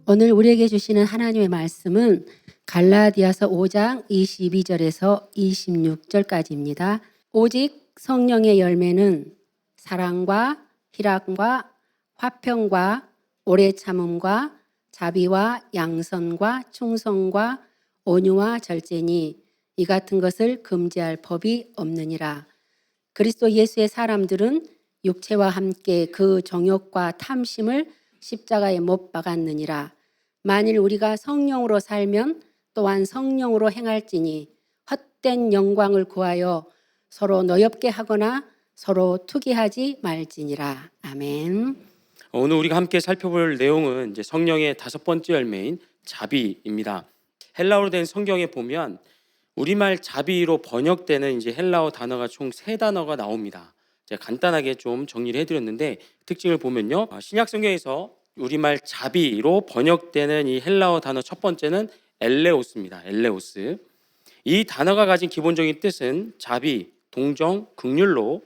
오늘 우리에게 주시는 하나님의 말씀은 갈라디아서 5장 22절에서 26절까지입니다. 오직 성령의 열매는 사랑과 희락과 화평과 오래 참음과 자비와 양선과 충성과 온유와 절제니 이 같은 것을 금지할 법이 없느니라. 그리스도 예수의 사람들은 육체와 함께 그 정욕과 탐심을 십자가에 못 박았느니라. 만일 우리가 성령으로 살면 또한 성령으로 행할지니 헛된 영광을 구하여 서로 노엽게 하거나 서로 투기하지 말지니라. 아멘. 오늘 우리가 함께 살펴볼 내용은 이제 성령의 다섯 번째 열매인 자비입니다. 헬라어로 된 성경에 보면 우리말 자비로 번역되는 이제 헬라어 단어가 총 세 단어가 나옵니다. 제가 간단하게 좀 정리를 해드렸는데 특징을 보면요, 신약 성경에서 우리말 자비로 번역되는 이 헬라어 단어 첫 번째는 엘레오스입니다. 엘레오스. 이 단어가 가진 기본적인 뜻은 자비, 동정, 긍휼로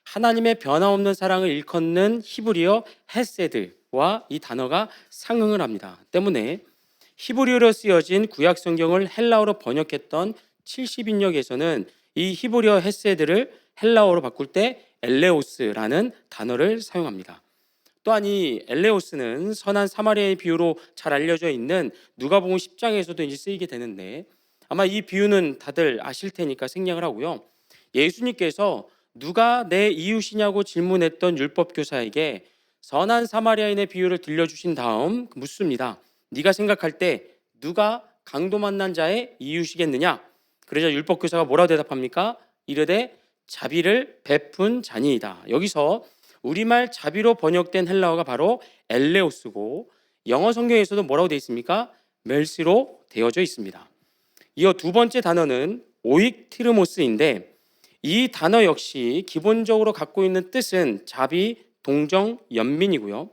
하나님의 변함없는 사랑을 일컫는 히브리어 헤세드와 이 단어가 상응을 합니다. 때문에 히브리어로 쓰여진 구약 성경을 헬라어로 번역했던 70인역에서는 이 히브리어 헤세드를 헬라어로 바꿀 때 엘레오스라는 단어를 사용합니다. 또한 이 엘레오스는 선한 사마리아의 비유로 잘 알려져 있는 누가복음 10장에서도 이제 쓰이게 되는데, 아마 이 비유는 다들 아실 테니까 생략을 하고요. 예수님께서 누가 내 이웃이냐고 질문했던 율법교사에게 선한 사마리아인의 비유를 들려주신 다음 묻습니다. 네가 생각할 때 누가 강도 만난 자의 이웃이겠느냐? 그러자 율법교사가 뭐라고 대답합니까? 이르되 자비를 베푼 자니이다. 여기서 우리말 자비로 번역된 헬라어가 바로 엘레오스고, 영어 성경에서도 뭐라고 되어 있습니까? 멜시로 되어져 있습니다. 이어 두 번째 단어는 오익티르모스인데, 이 단어 역시 기본적으로 갖고 있는 뜻은 자비, 동정, 연민이고요.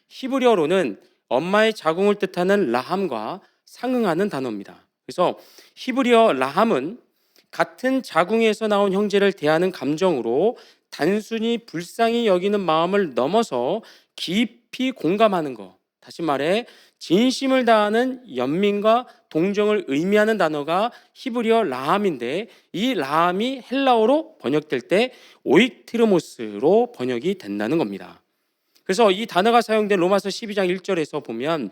히브리어로는 엄마의 자궁을 뜻하는 라함과 상응하는 단어입니다. 그래서 히브리어 라함은 같은 자궁에서 나온 형제를 대하는 감정으로 단순히 불쌍히 여기는 마음을 넘어서 깊이 공감하는 것, 다시 말해 진심을 다하는 연민과 동정을 의미하는 단어가 히브리어 라함인데, 이 라함이 헬라어로 번역될 때 오익티르모스로 번역이 된다는 겁니다. 그래서 이 단어가 사용된 로마서 12장 1절에서 보면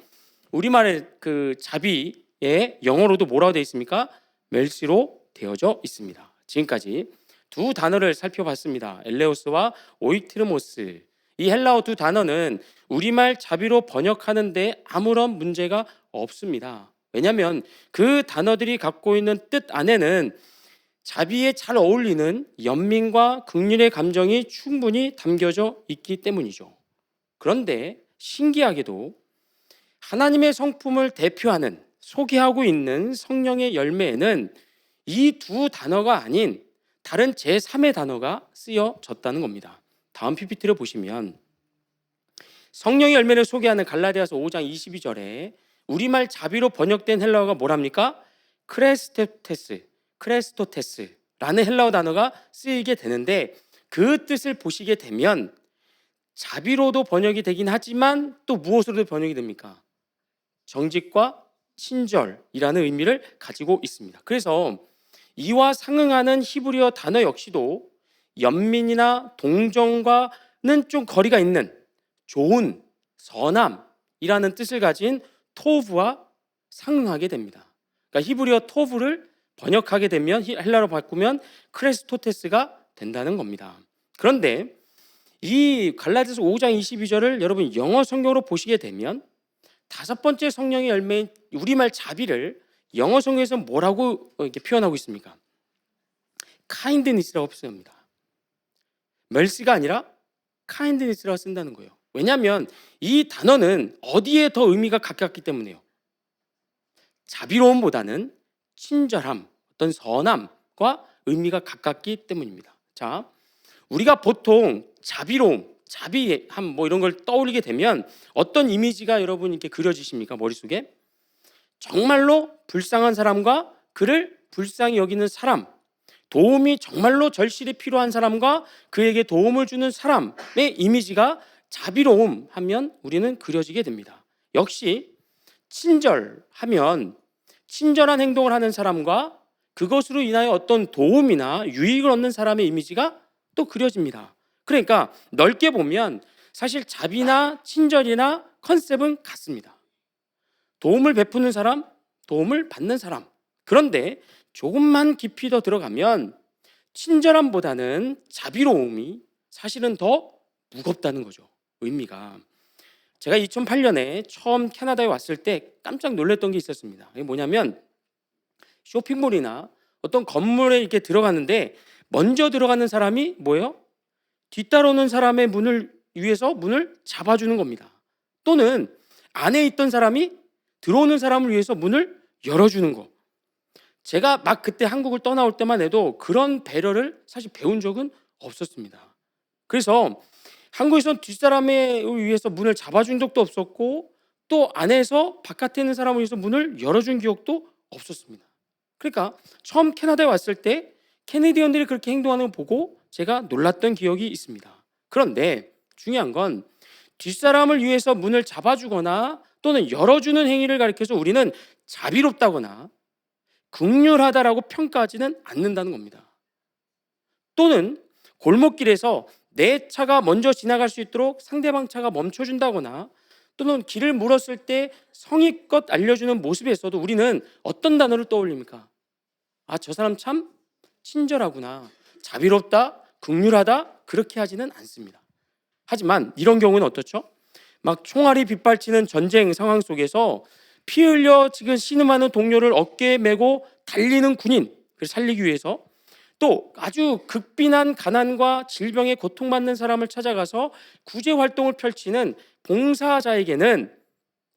우리말의 그 자비의 영어로도 뭐라고 되어 있습니까? 멜시로 되어져 있습니다. 지금까지 두 단어를 살펴봤습니다. 엘레오스와 오익티르모스. 이 헬라어 두 단어는 우리말 자비로 번역하는데 아무런 문제가 없습니다. 왜냐하면 그 단어들이 갖고 있는 뜻 안에는 자비에 잘 어울리는 연민과 긍휼의 감정이 충분히 담겨져 있기 때문이죠. 그런데 신기하게도 하나님의 성품을 대표하는, 소개하고 있는 성령의 열매에는 이 두 단어가 아닌 다른 제3의 단어가 쓰여졌다는 겁니다. 다음 PPT를 보시면 성령의 열매를 소개하는 갈라디아서 5장 22절에 우리말 자비로 번역된 헬라어가 뭐랍니까? 크레스토테스라는 헬라어 단어가 쓰이게 되는데, 그 뜻을 보시게 되면 자비로도 번역이 되긴 하지만 또 무엇으로도 번역이 됩니까? 정직과 친절이라는 의미를 가지고 있습니다. 그래서 이와 상응하는 히브리어 단어 역시도 연민이나 동정과는 좀 거리가 있는 좋은, 선함이라는 뜻을 가진 토브와 상응하게 됩니다. 그러니까 히브리어 토브를 번역하게 되면, 헬라로 바꾸면 크레스토테스가 된다는 겁니다. 그런데 이 갈라디아서 5장 22절을 여러분 영어 성경으로 보시게 되면 다섯 번째 성령의 열매인 우리말 자비를 영어 성경에서 뭐라고 이렇게 표현하고 있습니까? kindness라고 표현합니다. mercy가 아니라 kindness라고 쓴다는 거예요. 왜냐하면 이 단어는 어디에 더 의미가 가깝기 때문에요. 자비로움보다는 친절함, 어떤 선함과 의미가 가깝기 때문입니다. 자, 우리가 보통 자비로움, 자비함 뭐 이런 걸 떠올리게 되면 어떤 이미지가 여러분 이렇게 그려지십니까? 머릿속에? 정말로 불쌍한 사람과 그를 불쌍히 여기는 사람, 도움이 정말로 절실히 필요한 사람과 그에게 도움을 주는 사람의 이미지가 자비로움 하면 우리는 그려지게 됩니다. 역시 친절하면 친절한 행동을 하는 사람과 그것으로 인하여 어떤 도움이나 유익을 얻는 사람의 이미지가 또 그려집니다. 그러니까 넓게 보면 사실 자비나 친절이나 컨셉은 같습니다. 도움을 베푸는 사람, 도움을 받는 사람. 그런데 조금만 깊이 더 들어가면 친절함보다는 자비로움이 사실은 더 무겁다는 거죠. 의미가. 제가 2008년에 처음 캐나다에 왔을 때 깜짝 놀랐던 게 있었습니다. 이게 뭐냐면 쇼핑몰이나 어떤 건물에 이렇게 들어가는데 먼저 들어가는 사람이 뭐예요? 뒤따라오는 사람의 문을 위해서 문을 잡아주는 겁니다. 또는 안에 있던 사람이 들어오는 사람을 위해서 문을 열어주는 거. 제가 막 그때 한국을 떠나올 때만 해도 그런 배려를 사실 배운 적은 없었습니다. 그래서 한국에서 뒷사람에 위해서 문을 잡아준 적도 없었고 또 안에서 바깥에 있는 사람을 위해서 문을 열어준 기억도 없었습니다. 그러니까 처음 캐나다에 왔을 때 캐네디언들이 그렇게 행동하는 걸 보고 제가 놀랐던 기억이 있습니다. 그런데 중요한 건 뒷사람을 위해서 문을 잡아주거나 또는 열어주는 행위를 가리켜서 우리는 자비롭다거나 긍휼하다라고 평가하지는 않는다는 겁니다. 또는 골목길에서 내 차가 먼저 지나갈 수 있도록 상대방 차가 멈춰준다거나 또는 길을 물었을 때 성의껏 알려주는 모습에서도 우리는 어떤 단어를 떠올립니까? 아, 저 사람 참 친절하구나, 자비롭다, 긍휼하다, 그렇게 하지는 않습니다. 하지만 이런 경우는 어떻죠? 막 총알이 빗발치는 전쟁 상황 속에서 피 흘려 지금 신음하는 동료를 어깨에 메고 달리는 군인, 그를 살리기 위해서 또 아주 극빈한 가난과 질병에 고통받는 사람을 찾아가서 구제 활동을 펼치는 봉사자에게는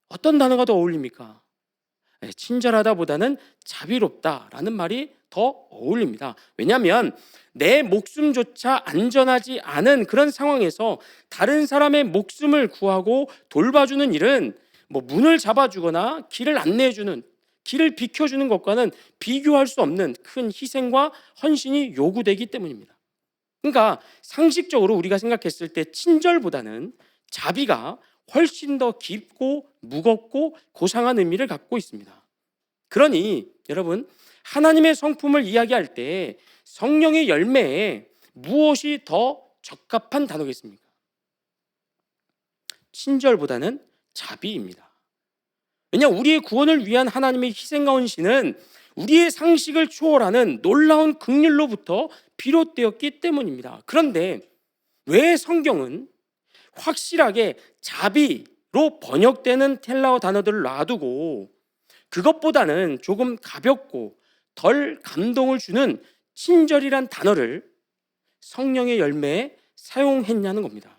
어떤 단어가 더 어울립니까? 친절하다보다는 자비롭다라는 말이 더 어울립니다. 왜냐하면 내 목숨조차 안전하지 않은 그런 상황에서 다른 사람의 목숨을 구하고 돌봐주는 일은 뭐 문을 잡아주거나 길을 안내해주는, 길을 비켜주는 것과는 비교할 수 없는 큰 희생과 헌신이 요구되기 때문입니다. 그러니까 상식적으로 우리가 생각했을 때 친절보다는 자비가 훨씬 더 깊고 무겁고 고상한 의미를 갖고 있습니다. 그러니 여러분, 하나님의 성품을 이야기할 때 성령의 열매에 무엇이 더 적합한 단어겠습니까? 친절보다는 자비입니다. 왜냐, 우리의 구원을 위한 하나님의 희생과 헌신은 우리의 상식을 초월하는 놀라운 긍휼로부터 비롯되었기 때문입니다. 그런데 왜 성경은 확실하게 자비로 번역되는 헬라어 단어들을 놔두고 그것보다는 조금 가볍고 덜 감동을 주는 친절이란 단어를 성령의 열매에 사용했냐는 겁니다.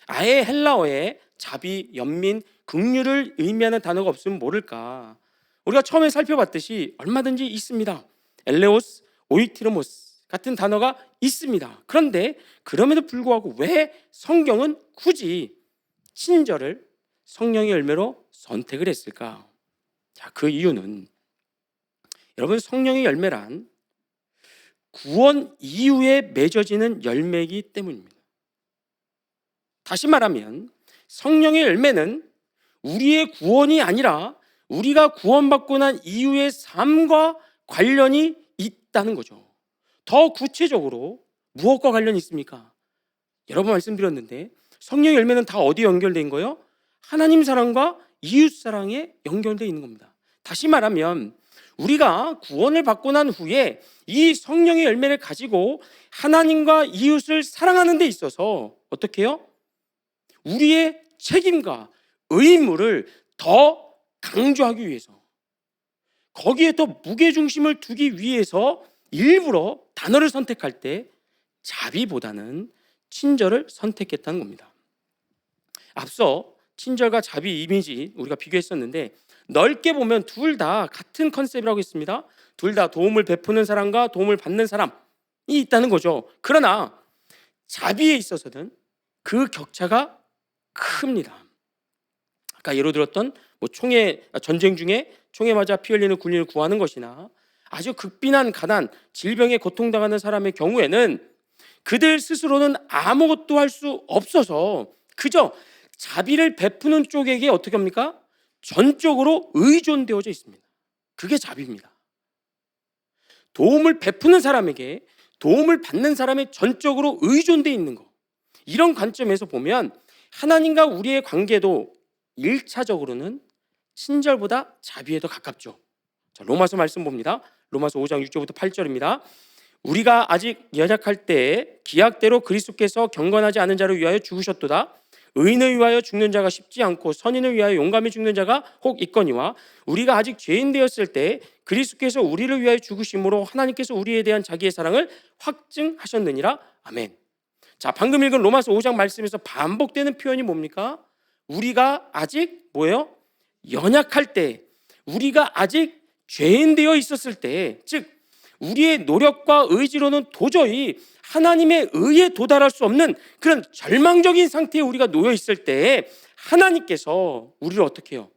아예 헬라어에 자비, 연민, 긍휼을 의미하는 단어가 없으면 모를까? 우리가 처음에 살펴봤듯이 얼마든지 있습니다. 엘레오스, 오이티르모스 같은 단어가 있습니다. 그런데 그럼에도 불구하고 왜 성경은 굳이 친절을 성령의 열매로 선택을 했을까? 자, 그 이유는 여러분, 성령의 열매란 구원 이후에 맺어지는 열매이기 때문입니다. 다시 말하면 성령의 열매는 우리의 구원이 아니라 우리가 구원받고 난 이후의 삶과 관련이 있다는 거죠. 더 구체적으로 무엇과 관련이 있습니까? 여러 번 말씀드렸는데 성령의 열매는 다 어디에 연결된 거예요? 하나님 사랑과 이웃 사랑에 연결되어 있는 겁니다. 다시 말하면 우리가 구원을 받고 난 후에 이 성령의 열매를 가지고 하나님과 이웃을 사랑하는 데 있어서 어떻게 해요? 우리의 책임과 의무를 더 강조하기 위해서, 거기에 더 무게중심을 두기 위해서 일부러 단어를 선택할 때 자비보다는 친절을 선택했다는 겁니다. 앞서 친절과 자비 이미지 우리가 비교했었는데 넓게 보면 둘 다 같은 컨셉이라고 했습니다. 둘 다 도움을 베푸는 사람과 도움을 받는 사람이 있다는 거죠. 그러나 자비에 있어서는 그 격차가 큽니다. 아까 예로 들었던 전쟁 중에 총에 맞아 피 흘리는 군인을 구하는 것이나 아주 극빈한 가난, 질병에 고통당하는 사람의 경우에는 그들 스스로는 아무것도 할 수 없어서 그저 자비를 베푸는 쪽에게 어떻게 합니까? 전적으로 의존되어져 있습니다. 그게 자비입니다. 도움을 베푸는 사람에게 도움을 받는 사람의 전적으로 의존되어 있는 것. 이런 관점에서 보면 하나님과 우리의 관계도 1차적으로는 친절보다 자비에 더 가깝죠. 자, 로마서 말씀 봅니다. 로마서 5장 6절부터 8절입니다. 우리가 아직 연약할 때에 기약대로 그리스도께서 경건하지 않은 자를 위하여 죽으셨도다. 의인을 위하여 죽는 자가 쉽지 않고 선인을 위하여 용감히 죽는 자가 혹 있거니와 우리가 아직 죄인 되었을 때 그리스도께서 우리를 위하여 죽으심으로 하나님께서 우리에 대한 자기의 사랑을 확증하셨느니라. 아멘. 자, 방금 읽은 로마서 5장 말씀에서 반복되는 표현이 뭡니까? 우리가 아직 뭐예요? 연약할 때, 우리가 아직 죄인 되어 있었을 때, 즉 우리의 노력과 의지로는 도저히 하나님의 의에 도달할 수 없는 그런 절망적인 상태에 우리가 놓여 있을 때 하나님께서 우리를 어떻게 해요?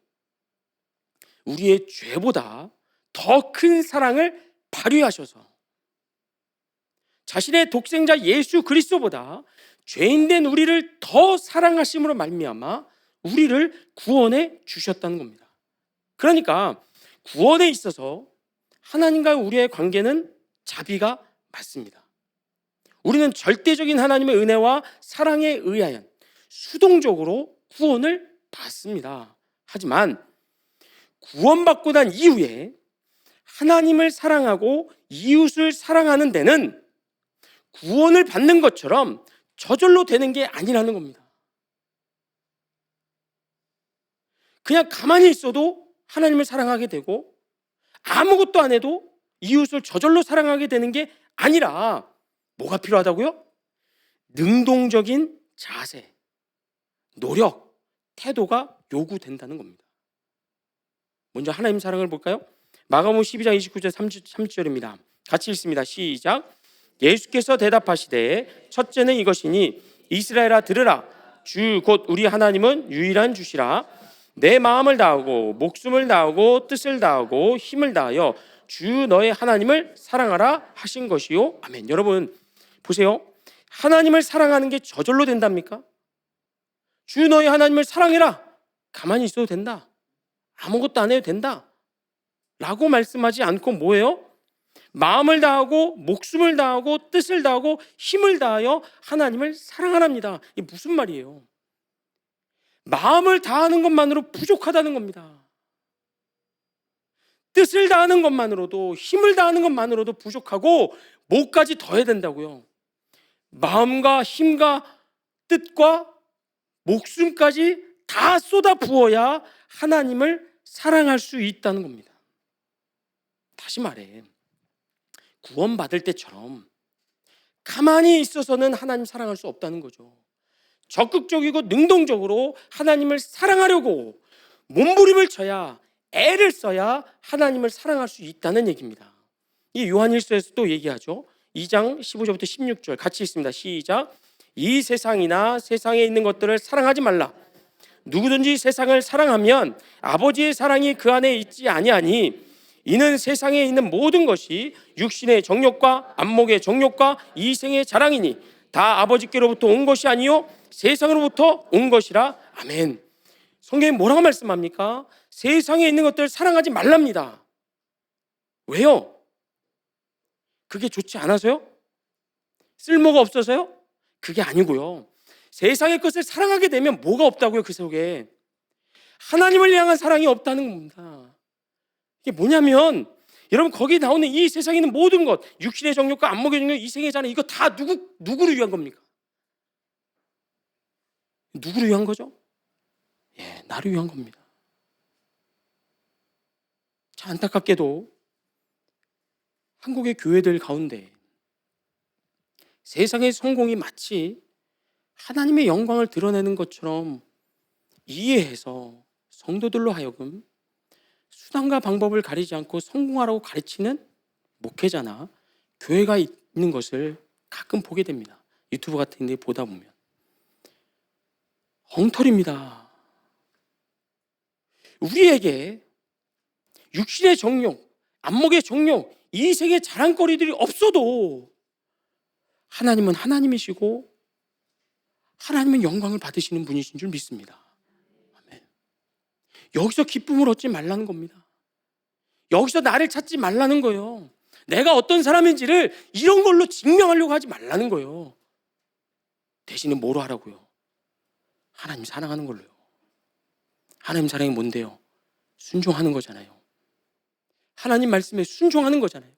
우리의 죄보다 더 큰 사랑을 발휘하셔서 자신의 독생자 예수 그리스도보다 죄인된 우리를 더 사랑하심으로 말미암아 우리를 구원해 주셨다는 겁니다. 그러니까 구원에 있어서 하나님과 우리의 관계는 자비가 맞습니다. 우리는 절대적인 하나님의 은혜와 사랑에 의하여 수동적으로 구원을 받습니다. 하지만 구원받고 난 이후에 하나님을 사랑하고 이웃을 사랑하는 데는 구원을 받는 것처럼 저절로 되는 게 아니라는 겁니다. 그냥 가만히 있어도 하나님을 사랑하게 되고 아무것도 안 해도 이웃을 저절로 사랑하게 되는 게 아니라 뭐가 필요하다고요? 능동적인 자세, 노력, 태도가 요구된다는 겁니다. 먼저 하나님 사랑을 볼까요? 마가복음 12장 29절 30절입니다. 같이 읽습니다. 시작. 예수께서 대답하시되 첫째는 이것이니 이스라엘아 들으라. 주 곧 우리 하나님은 유일한 주시라. 내 마음을 다하고 목숨을 다하고 뜻을 다하고 힘을 다하여 주 너의 하나님을 사랑하라 하신 것이요. 아멘. 여러분 보세요. 하나님을 사랑하는 게 저절로 된답니까? 주 너의 하나님을 사랑해라. 가만히 있어도 된다. 아무것도 안 해도 된다. 라고 말씀하지 않고 뭐예요? 마음을 다하고 목숨을 다하고 뜻을 다하고 힘을 다하여 하나님을 사랑하랍니다. 이게 무슨 말이에요? 마음을 다하는 것만으로 부족하다는 겁니다. 뜻을 다하는 것만으로도 힘을 다하는 것만으로도 부족하고 뭐까지 더해야 된다고요? 마음과 힘과 뜻과 목숨까지 다 쏟아 부어야 하나님을 사랑할 수 있다는 겁니다. 다시 말해 구원받을 때처럼 가만히 있어서는 하나님 사랑할 수 없다는 거죠. 적극적이고 능동적으로 하나님을 사랑하려고 몸부림을 쳐야 애를 써야 하나님을 사랑할 수 있다는 얘기입니다. 이 요한일서에서 또 얘기하죠. 2장 15절부터 16절 같이 읽습니다. 시작. 이 세상이나 세상에 있는 것들을 사랑하지 말라. 누구든지 세상을 사랑하면 아버지의 사랑이 그 안에 있지 아니하니 이는 세상에 있는 모든 것이 육신의 정욕과 안목의 정욕과 이생의 자랑이니 다 아버지께로부터 온 것이 아니요 세상으로부터 온 것이라. 아멘. 성경에 뭐라고 말씀합니까? 세상에 있는 것들을 사랑하지 말랍니다. 왜요? 그게 좋지 않아서요? 쓸모가 없어서요? 그게 아니고요. 세상의 것을 사랑하게 되면 뭐가 없다고요? 그 속에 하나님을 향한 사랑이 없다는 겁니다. 이게 뭐냐면 여러분 거기 나오는 이 세상에 있는 모든 것, 육신의 정욕과 안목의 정욕, 이생의 자랑, 이거 다 누구를 위한 겁니까? 누구를 위한 거죠? 예, 나를 위한 겁니다. 참 안타깝게도 한국의 교회들 가운데 세상의 성공이 마치 하나님의 영광을 드러내는 것처럼 이해해서 성도들로 하여금 수단과 방법을 가리지 않고 성공하라고 가르치는 목회자나 교회가 있는 것을 가끔 보게 됩니다. 유튜브 같은 데 보다 보면 엉터리입니다. 우리에게 육신의 정욕, 안목의 정욕, 이생의 자랑거리들이 없어도 하나님은 하나님이시고 하나님은 영광을 받으시는 분이신 줄 믿습니다. 아멘. 여기서 기쁨을 얻지 말라는 겁니다. 여기서 나를 찾지 말라는 거예요. 내가 어떤 사람인지를 이런 걸로 증명하려고 하지 말라는 거예요. 대신에 뭐로 하라고요? 하나님 사랑하는 걸로요. 하나님 사랑이 뭔데요? 순종하는 거잖아요. 하나님 말씀에 순종하는 거잖아요.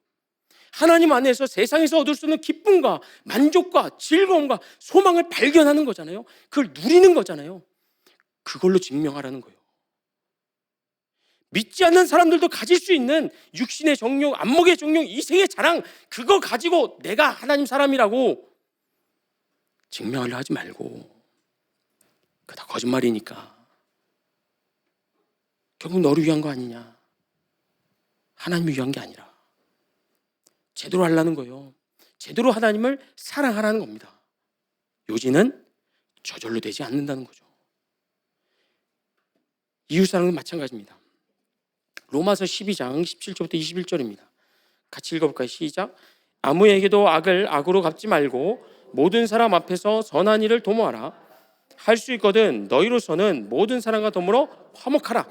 하나님 안에서 세상에서 얻을 수 있는 기쁨과 만족과 즐거움과 소망을 발견하는 거잖아요. 그걸 누리는 거잖아요. 그걸로 증명하라는 거예요. 믿지 않는 사람들도 가질 수 있는 육신의 정욕, 안목의 정욕, 이생의 자랑, 그거 가지고 내가 하나님 사람이라고 증명하려 하지 말고, 그거 다 거짓말이니까. 결국 너를 위한 거 아니냐? 하나님을 위한 게 아니라 제대로 하려는 거예요. 제대로 하나님을 사랑하라는 겁니다. 요지는 저절로 되지 않는다는 거죠. 이웃사랑은 마찬가지입니다. 로마서 12장 17절부터 21절입니다. 같이 읽어볼까요? 시작. 아무에게도 악을 악으로 갚지 말고 모든 사람 앞에서 선한 일을 도모하라. 할 수 있거든 너희로서는 모든 사람과 더불어 화목하라.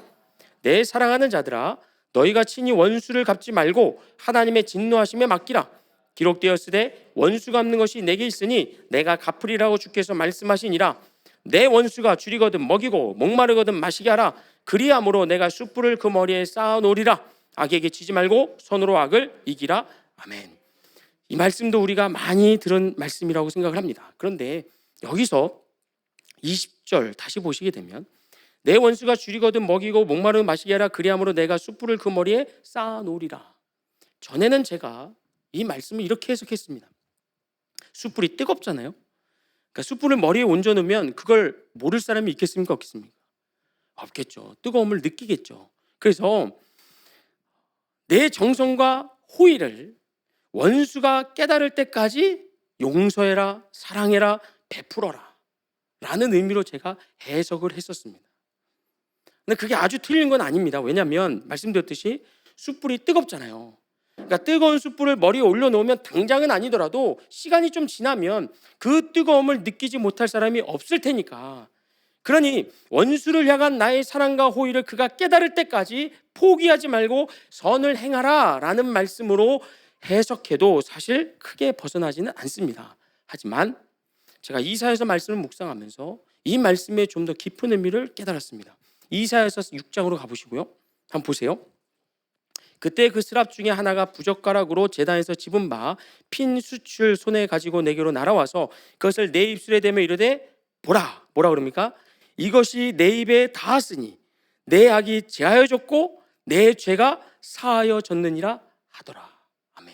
내 사랑하는 자들아, 너희가 친히 원수를 갚지 말고 하나님의 진노하심에 맡기라. 기록되었으되 원수 갚는 것이 내게 있으니 내가 갚으리라고 주께서 말씀하시니라. 내 원수가 줄이거든 먹이고 목마르거든 마시게 하라. 그리함으로 내가 숯불을 그 머리에 쌓아 놓으리라. 악에게 치지 말고 손으로 악을 이기라. 아멘. 이 말씀도 우리가 많이 들은 말씀이라고 생각을 합니다. 그런데 여기서 20절 다시 보시게 되면 내 원수가 줄이거든 먹이고 목마르면 마시게 하라. 그리함으로 내가 숯불을 그 머리에 쌓아 놓으리라. 전에는 제가 이 말씀을 이렇게 해석했습니다. 숯불이 뜨겁잖아요. 그러니까 숯불을 머리에 얹어 놓으면 그걸 모를 사람이 있겠습니까? 없겠습니까? 없겠죠. 뜨거움을 느끼겠죠. 그래서 내 정성과 호의를 원수가 깨달을 때까지 용서해라, 사랑해라, 베풀어라 라는 의미로 제가 해석을 했었습니다. 근데 그게 아주 틀린 건 아닙니다. 왜냐하면 말씀드렸듯이 숯불이 뜨겁잖아요. 그러니까 뜨거운 숯불을 머리에 올려놓으면 당장은 아니더라도 시간이 좀 지나면 그 뜨거움을 느끼지 못할 사람이 없을 테니까. 그러니 원수를 향한 나의 사랑과 호의를 그가 깨달을 때까지 포기하지 말고 선을 행하라 라는 말씀으로 해석해도 사실 크게 벗어나지는 않습니다. 하지만 제가 이사야서 말씀을 묵상하면서 이 말씀에 좀 더 깊은 의미를 깨달았습니다. 이사야서 6장으로 가보시고요. 한번 보세요. 그때 그 스랍 중에 하나가 부젓가락으로 제단에서 집은 바 핀 숯을 손에 가지고 내게로 날아와서 그것을 내 입술에 대며 이르되 보라. 뭐라 그럽니까? 이것이 내 입에 닿았으니 내 악이 제하여졌고 내 죄가 사하여졌느니라 하더라. 아멘.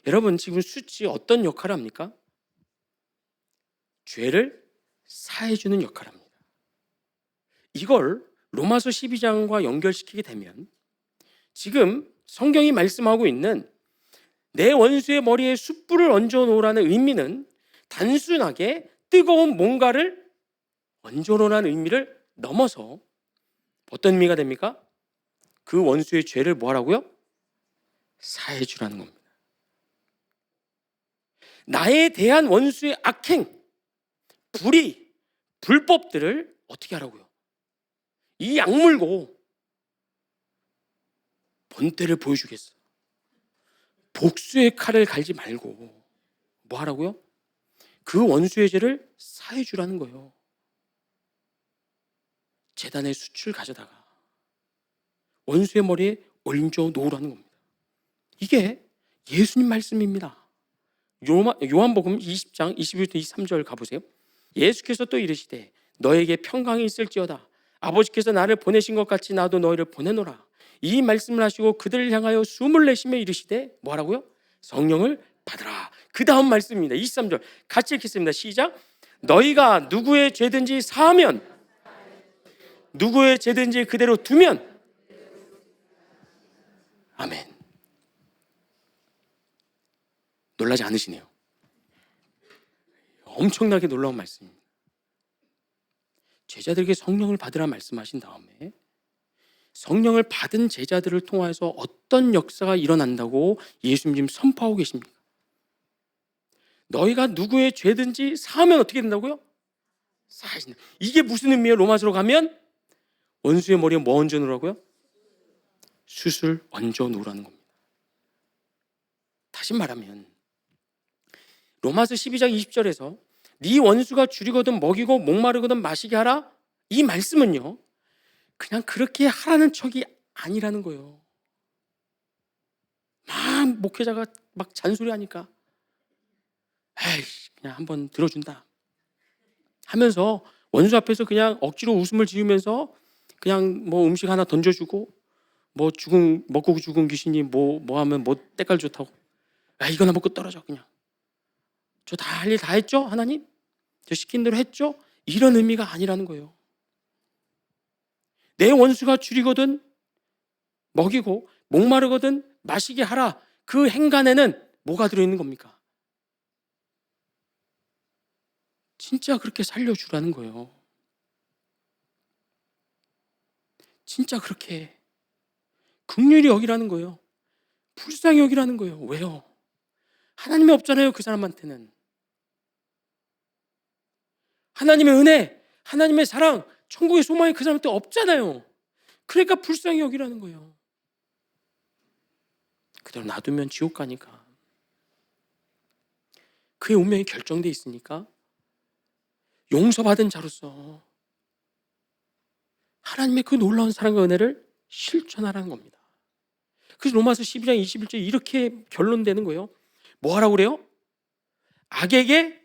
여러분, 지금 숯이 어떤 역할을 합니까? 죄를 사해주는 역할을 합니다. 이걸 로마서 12장과 연결시키게 되면 지금 성경이 말씀하고 있는 내 원수의 머리에 숯불을 얹어 놓으라는 의미는 단순하게 뜨거운 뭔가를 얹어 놓으라는 의미를 넘어서 어떤 의미가 됩니까? 그 원수의 죄를 뭐 하라고요? 사해 주라는 겁니다. 나에 대한 원수의 악행, 불의, 불법들을 어떻게 하라고요? 이 악물고 본때를 보여주겠어. 복수의 칼을 갈지 말고 뭐 하라고요? 그 원수의 죄를 사해 주라는 거예요. 제단의 숯을 가져다가 원수의 머리에 얹어 놓으라는 겁니다. 이게 예수님 말씀입니다. 요한복음 20장 21절 23절 가보세요. 예수께서 또 이르시되 너에게 평강이 있을지어다. 아버지께서 나를 보내신 것 같이 나도 너희를 보내노라. 이 말씀을 하시고 그들을 향하여 숨을 내쉬며 이르시되 뭐라고요? 성령을 받으라. 그 다음 말씀입니다. 23절 같이 읽겠습니다. 시작. 너희가 누구의 죄든지 사하면 누구의 죄든지 그대로 두면 아멘. 놀라지 않으시네요. 엄청나게 놀라운 말씀입니다. 제자들에게 성령을 받으라 말씀하신 다음에 성령을 받은 제자들을 통해서 어떤 역사가 일어난다고 예수님 지금 선포하고 계십니까? 너희가 누구의 죄든지 사하면 어떻게 된다고요? 사하신다. 이게 무슨 의미예요? 로마서로 가면 원수의 머리에 뭐 얹어 놓으라고요? 숯을 얹어 놓으라는 겁니다. 다시 말하면 로마서 12장 20절에서 네 원수가 줄이거든 먹이고 목마르거든 마시게 하라, 이 말씀은요 그냥 그렇게 하라는 척이 아니라는 거예요. 막 목회자가 막 잔소리하니까 에이 그냥 한번 들어준다 하면서 원수 앞에서 그냥 억지로 웃음을 지으면서 그냥 뭐 음식 하나 던져주고 뭐 먹고 죽은 귀신이 뭐 하면 뭐 때깔 좋다고, 야 이거나 먹고 떨어져, 그냥 저 다 할 일 다 했죠 하나님, 저 시킨 대로 했죠, 이런 의미가 아니라는 거예요. 내 원수가 줄이거든 먹이고 목마르거든 마시게 하라, 그 행간에는 뭐가 들어있는 겁니까? 진짜 그렇게 살려주라는 거예요. 진짜 그렇게 긍휼히 여기라는 거예요. 불쌍히 여기라는 거예요. 왜요? 하나님이 없잖아요, 그 사람한테는. 하나님의 은혜, 하나님의 사랑, 천국의 소망이 그 사람한테 없잖아요. 그러니까 불쌍히 여기라는 거예요. 그대로 놔두면 지옥 가니까. 그의 운명이 결정돼 있으니까 용서받은 자로서 하나님의 그 놀라운 사랑과 은혜를 실천하라는 겁니다. 그래서 로마서 12장 21절 이렇게 결론되는 거예요. 뭐 하라고 그래요? 악에게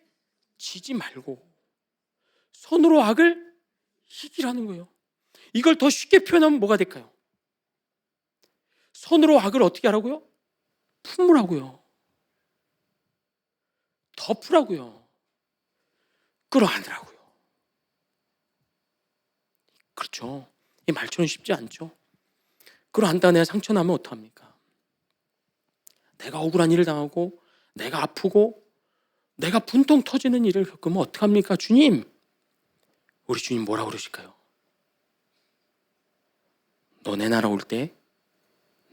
지지 말고 손으로 악을 이기라는 거예요. 이걸 더 쉽게 표현하면 뭐가 될까요? 손으로 악을 어떻게 하라고요? 품으라고요. 덮으라고요. 끌어안으라고요. 그렇죠. 이 말처럼 쉽지 않죠. 끌어안다 내가 상처 나면 어떡합니까? 내가 억울한 일을 당하고 내가 아프고 내가 분통 터지는 일을 겪으면 어떡합니까? 주님, 우리 주님 뭐라고 그러실까요? 너 내 나라 올 때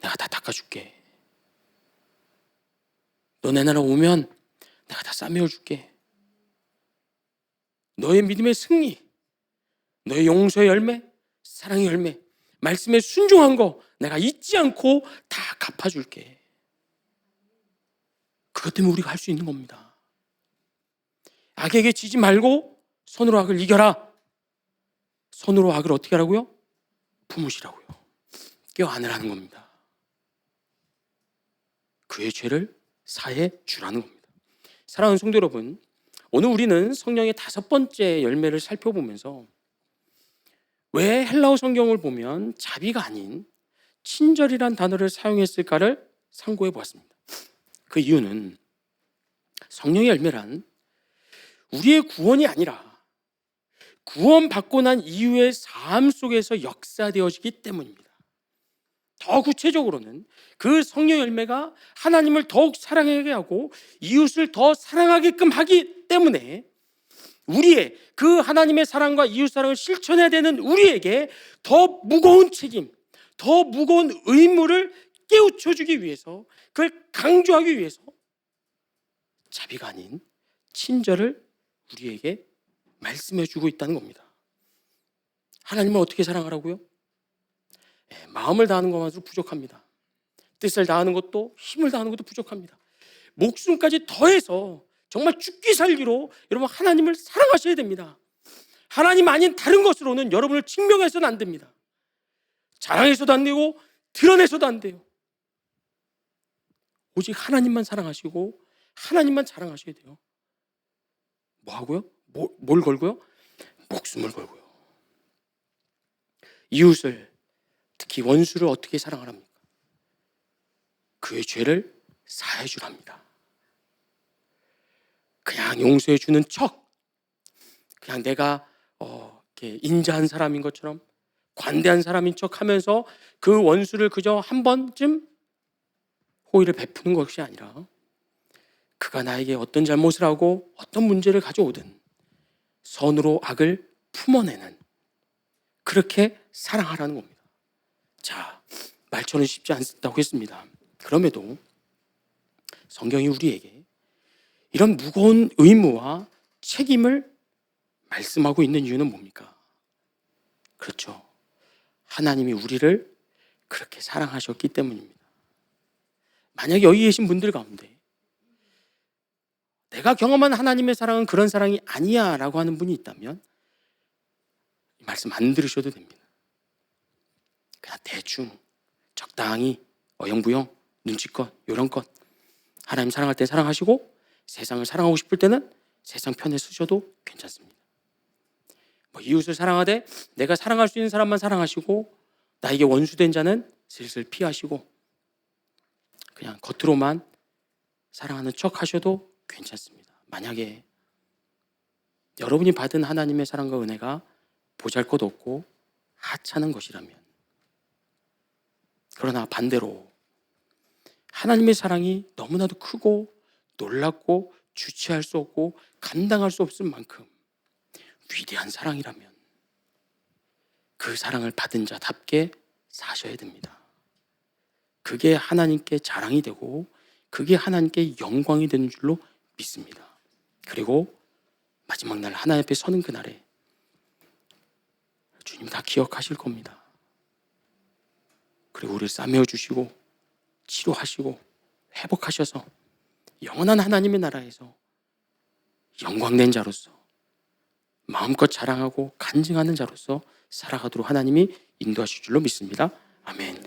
내가 다 닦아줄게. 너 내 나라 오면 내가 다 싸매어줄게. 너의 믿음의 승리, 너의 용서의 열매, 사랑의 열매, 말씀에 순종한 거 내가 잊지 않고 다 갚아줄게. 그것 때문에 우리가 할 수 있는 겁니다. 악에게 지지 말고 손으로 악을 이겨라. 손으로 악을 어떻게 하라고요? 품으시라고요. 껴안으라는 겁니다. 그의 죄를 사해 주라는 겁니다. 사랑하는 성도 여러분, 오늘 우리는 성령의 5번째 열매를 살펴보면서 왜 헬라어 성경을 보면 자비가 아닌 친절이란 단어를 사용했을까를 상고해 보았습니다. 그 이유는 성령의 열매란 우리의 구원이 아니라 구원받고 난 이후의 삶 속에서 역사되어지기 때문입니다. 더 구체적으로는 그 성령 열매가 하나님을 더욱 사랑하게 하고 이웃을 더 사랑하게끔 하기 때문에 우리의 그 하나님의 사랑과 이웃 사랑을 실천해야 되는 우리에게 더 무거운 책임, 더 무거운 의무를 깨우쳐주기 위해서, 그걸 강조하기 위해서 자비가 아닌 친절을 우리에게 말씀해주고 있다는 겁니다. 하나님을 어떻게 사랑하라고요? 마음을 다하는 것만으로 부족합니다. 뜻을 다하는 것도 힘을 다하는 것도 부족합니다. 목숨까지 더해서 정말 죽기 살기로 여러분 하나님을 사랑하셔야 됩니다. 하나님 아닌 다른 것으로는 여러분을 증명해서는 안 됩니다. 자랑해서도 안 되고 드러내서도 안 돼요. 오직 하나님만 사랑하시고 하나님만 자랑하셔야 돼요. 뭐 하고요? 뭘 걸고요? 목숨을 걸고요. 이웃을, 특히 원수를 어떻게 사랑하랍니까? 그의 죄를 사해 주랍니다. 그냥 용서해 주는 척, 그냥 내가 이렇게 인자한 사람인 것처럼 관대한 사람인 척 하면서 그 원수를 그저 한 번쯤 호의를 베푸는 것이 아니라 그가 나에게 어떤 잘못을 하고 어떤 문제를 가져오든 선으로 악을 품어내는, 그렇게 사랑하라는 겁니다. 자, 말처럼 쉽지 않다고 했습니다. 그럼에도 성경이 우리에게 이런 무거운 의무와 책임을 말씀하고 있는 이유는 뭡니까? 그렇죠. 하나님이 우리를 그렇게 사랑하셨기 때문입니다. 만약에 여기 계신 분들 가운데 내가 경험한 하나님의 사랑은 그런 사랑이 아니야 라고 하는 분이 있다면 이 말씀 안 들으셔도 됩니다. 그냥 대충 적당히 어영부영 눈치껏 요런껏 하나님 사랑할 때 사랑하시고 세상을 사랑하고 싶을 때는 세상 편에 서셔도 괜찮습니다. 이웃을 사랑하되 내가 사랑할 수 있는 사람만 사랑하시고 나에게 원수된 자는 슬슬 피하시고 그냥 겉으로만 사랑하는 척 하셔도 괜찮습니다. 만약에 여러분이 받은 하나님의 사랑과 은혜가 보잘것없고 하찮은 것이라면, 그러나 반대로 하나님의 사랑이 너무나도 크고 놀랍고 주체할 수 없고 감당할 수 없을 만큼 위대한 사랑이라면 그 사랑을 받은 자답게 사셔야 됩니다. 그게 하나님께 자랑이 되고 그게 하나님께 영광이 되는 줄로 믿습니다. 그리고 마지막 날 하나님 앞에 서는 그날에 주님 다 기억하실 겁니다. 그리고 우리를 싸매어 주시고 치료하시고 회복하셔서 영원한 하나님의 나라에서 영광된 자로서 마음껏 자랑하고 간증하는 자로서 살아가도록 하나님이 인도하실 줄로 믿습니다. 아멘.